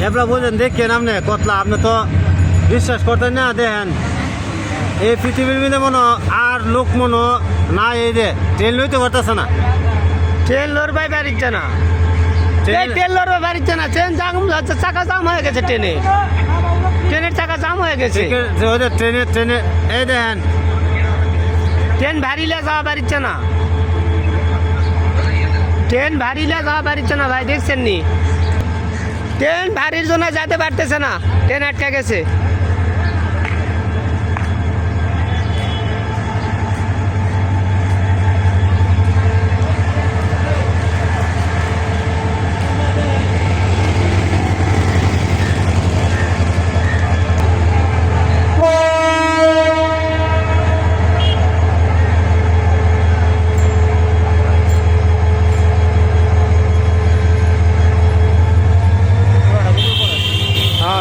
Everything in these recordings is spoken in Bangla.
এবার বোঝেন দেখেন আপনি কতলা আপনি তো বিশ্বাস করতেন না দেখেন এই পৃথিবীর মধ্যে মনে আর লোক মনে না এই যে ট্রেন লইতে পারতেছে না ট্রেন লড়বাই বাড়িচ্ছে না ট্রেন লড়বাই বাড়িচ্ছে না ট্রেন জাম হচ্ছে চাকা জাম হয়ে গেছে ট্রেনের চাকা জাম হয়ে গেছে ট্রেনে এই দেখেন ট্রেন ভারিলে যাওয়া বাড়িচ্ছে না ট্রেন ভারিলে যাওয়া বাড়িচ্ছে না ভাই দেখছেন নি ট্রেন ভারির জন্য যেতে পারতেছে না ট্রেন আটকে গেছে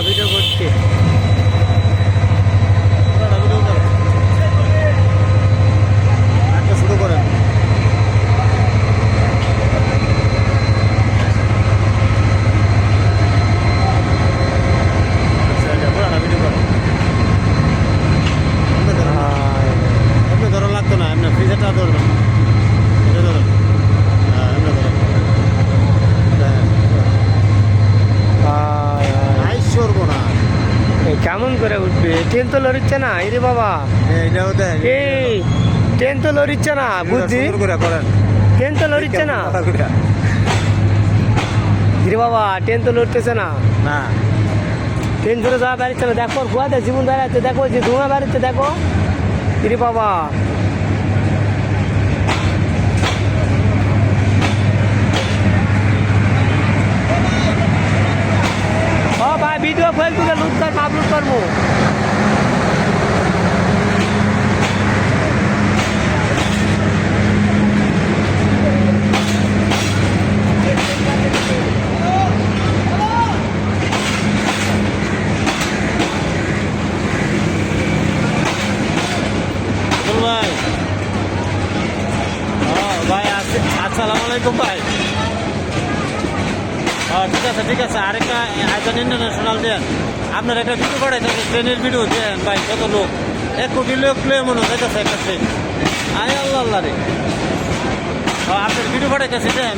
ভিডিও করছি শুরু করেন এমনি ধরো লাগতো না এমনি ফ্রিজেরটা ধরবেন এটা ধরুন হ্যাঁ এমনি ধরুন করবো না কেমন করে উঠবে ট্রেন তো লড়িচ্ছে না এরে বাবা এইটাও দেখ এই ট্রেন তো লড়িচ্ছে না বুঝছি ট্রেন তো লড়িচ্ছে না এরে বাবা ট্রেন তো লড়তেছে না না ট্রেন ধরে যাওয়া বেড়াচ্ছে না দেখো গুয়াতে জীবন বেড়াচ্ছে দেখো যে ধোঁয়া বেড়াচ্ছে দেখো এরে বাবা ভাই ভিডিও ফেসবুকে লুট করবো আপলোড করবো ভাই ভাই আসসালামু আলাইকুম ভাই ঠিক আছে আরেকটা আইজন ইন্টারন্যাশনাল দেন আপনার একটা ভিডিও করাইতে ট্রেনের ভিডিও দেন ভাই কত লোক 1 কোটি লোক মনে হইতেছে একটা ট্রেন আয় আল্লাহ রে আপনার ভিডিও করাইতেছে দেন